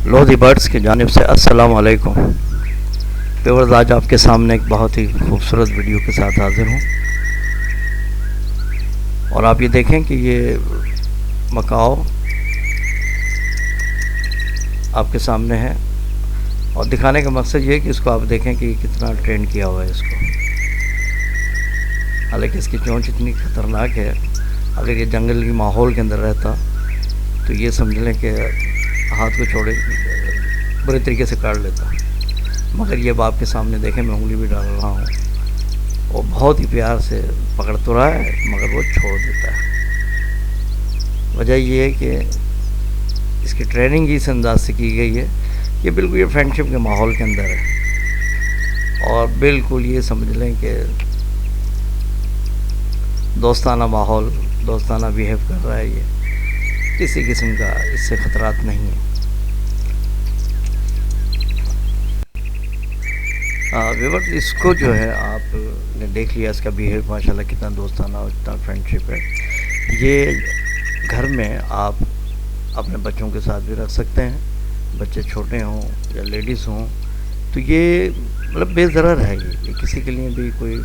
Lodhi birds کی جانب سے السلام علیکم پیورز، آج آپ کے سامنے ایک بہت ہی خوبصورت ویڈیو کے ساتھ حاضر ہوں، اور آپ یہ دیکھیں کہ یہ مکاؤ آپ کے سامنے ہے، اور دکھانے کا مقصد یہ ہے کہ اس کو آپ دیکھیں کہ کتنا ٹرین کیا ہوا ہے اس کو۔ حالانکہ اس کی چونچ اتنی خطرناک ہے، اگر یہ جنگل کی ماحول کے اندر رہتا تو یہ سمجھ لیں کہ ہاتھ کو چھوڑے برے طریقے سے کاٹ لیتا، مگر یہ آپ کے سامنے دیکھیں، میں انگلی بھی ڈال رہا ہوں، وہ بہت ہی پیار سے پکڑ تو رہا ہے مگر وہ چھوڑ دیتا ہے۔ وجہ یہ ہے کہ اس کی ٹریننگ اس انداز سے کی گئی ہے کہ بالکل یہ فرینڈ شپ کے ماحول کے اندر ہے، اور بالکل یہ سمجھ لیں کہ دوستانہ ماحول، دوستانہ بیہیو کر رہا ہے، یہ کسی قسم کا اس سے خطرات نہیں ہے۔ ویورز، اس کو جو ہے آپ نے دیکھ لیا، اس کا بیہیو ماشاءاللہ کتنا دوستانہ اور کتنا فرینڈ شپ ہے۔ یہ گھر میں آپ اپنے بچوں کے ساتھ بھی رکھ سکتے ہیں، بچے چھوٹے ہوں یا لیڈیز ہوں، تو یہ مطلب بے ضرر ہے، یہ کسی کے لیے بھی کوئی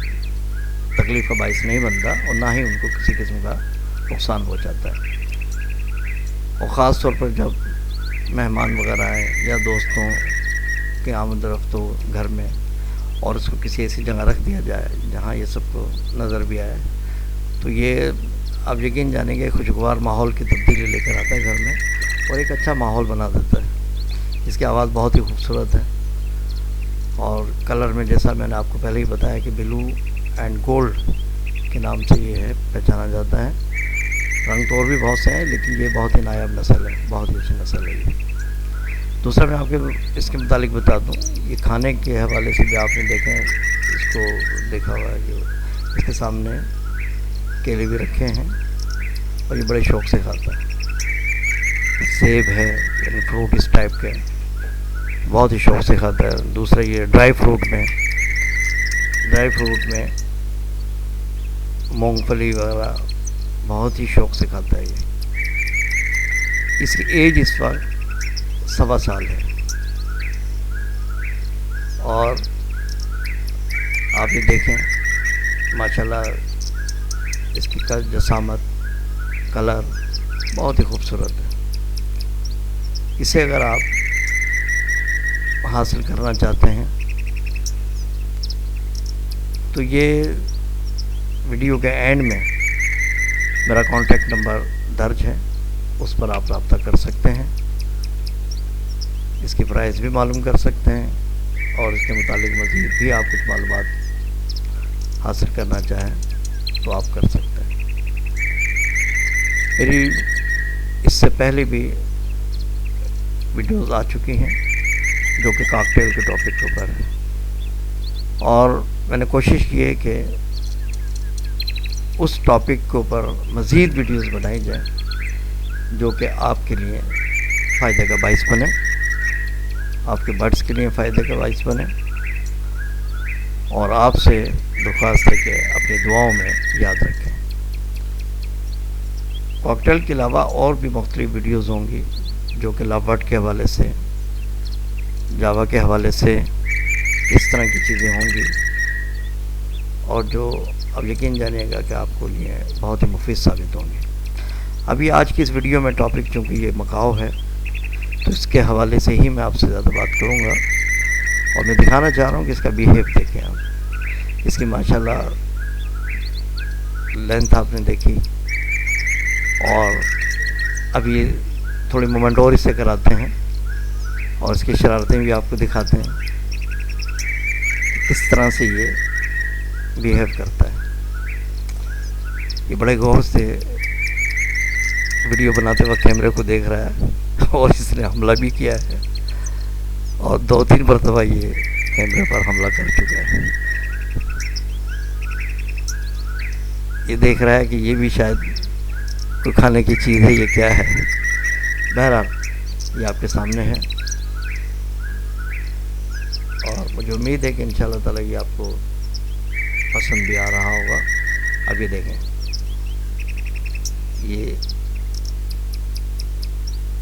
تکلیف کا باعث نہیں بنتا، اور نہ ہی ان کو کسی قسم کا نقصان پہنچاتا ہے۔ اور خاص طور پر جب مہمان وغیرہ آئیں یا دوستوں کے آمد رفت ہو گھر میں، اور اس کو کسی ایسی جگہ رکھ دیا جائے جہاں یہ سب کو نظر بھی آئے، تو یہ آپ یقین جانیں گے خوشگوار ماحول کی تبدیلی لے کر آتا ہے گھر میں، اور ایک اچھا ماحول بنا دیتا ہے۔ اس کی آواز بہت ہی خوبصورت ہے، اور کلر میں جیسا میں نے آپ کو پہلے ہی بتایا کہ بلو اینڈ گولڈ کے نام سے یہ ہے پہچانا جاتا ہے۔ رنگ تو اور بھی بہت سے ہیں، لیکن یہ بہت ہی نایاب نسل ہے، بہت ہی اچھی نسل ہے یہ۔ دوسرا میں آپ کے اس کے متعلق بتا دوں، یہ کھانے کے حوالے سے بھی آپ نے دیکھیں، اس کو دیکھا ہوا ہے کہ اس کے سامنے کیلے بھی رکھے ہیں، اور یہ بڑے شوق سے کھاتا ہے۔ سیب ہے، یعنی فروٹ اس ٹائپ کے بہت ہی شوق سے کھاتا ہے۔ دوسرا یہ ڈرائی فروٹ میں مونگ پھلی وغیرہ بہت ہی شوق سے کھاتا ہے یہ۔ اس کی ایج اس وقت 1.25 سال ہے، اور آپ یہ دیکھیں ماشاءاللہ اس کی جسامت، کلر بہت ہی خوبصورت ہے۔ اسے اگر آپ حاصل کرنا چاہتے ہیں تو یہ ویڈیو کے اینڈ میں میرا کانٹیکٹ نمبر درج ہے، اس پر آپ رابطہ کر سکتے ہیں، اس کی پرائس بھی معلوم کر سکتے ہیں، اور اس کے متعلق مزید بھی آپ کچھ معلومات حاصل کرنا چاہیں تو آپ کر سکتے ہیں۔ میری اس سے پہلے بھی ویڈیوز آ چکی ہیں جو کہ کاکٹیل کے ٹاپک کے اوپر ہیں، اور میں نے کوشش کی ہے کہ اس ٹاپک کے اوپر مزید ویڈیوز بنائی جائیں جو کہ آپ کے لیے فائدے کا باعث بنے، آپ کے برڈز کے لیے فائدے کا باعث بنے، اور آپ سے درخواست ہے کہ اپنی دعاؤں میں یاد رکھیں۔ کاکٹیل کے علاوہ اور بھی مختلف ویڈیوز ہوں گی جو کہ لو برڈ کے حوالے سے، جاوا کے حوالے سے، اس طرح کی چیزیں ہوں گی، اور جو اب یقین جانیے گا کہ آپ کو لیے بہت ہی مفید ثابت ہوں گی۔ ابھی آج کی اس ویڈیو میں ٹاپک چونکہ یہ مکاؤ ہے، تو اس کے حوالے سے ہی میں آپ سے زیادہ بات کروں گا، اور میں دکھانا چاہ رہا ہوں کہ اس کا بیہیو دیکھیں آپ، اس کی ماشاءاللہ لینتھ آپ نے دیکھی، اور اب یہ تھوڑی مومنٹ اور اس سے کراتے ہیں، اور اس کی شرارتیں بھی آپ کو دکھاتے ہیں کس طرح سے یہ بیہیو کرتا ہے۔ یہ بڑے غور سے ویڈیو بناتے وقت کیمرے کو دیکھ رہا ہے، اور اس نے حملہ بھی کیا ہے، اور 2-3 مرتبہ یہ کیمرے پر حملہ کر چکا ہے۔ یہ دیکھ رہا ہے کہ یہ بھی شاید کوئی کھانے کی چیز ہے، یہ کیا ہے۔ بہرحال یہ آپ کے سامنے ہے، اور مجھے امید ہے کہ انشاءاللہ تعالیٰ یہ آپ کو پسند بھی آ رہا ہوگا۔ اب یہ دیکھیں، یہ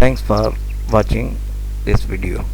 Thanks for watching this video.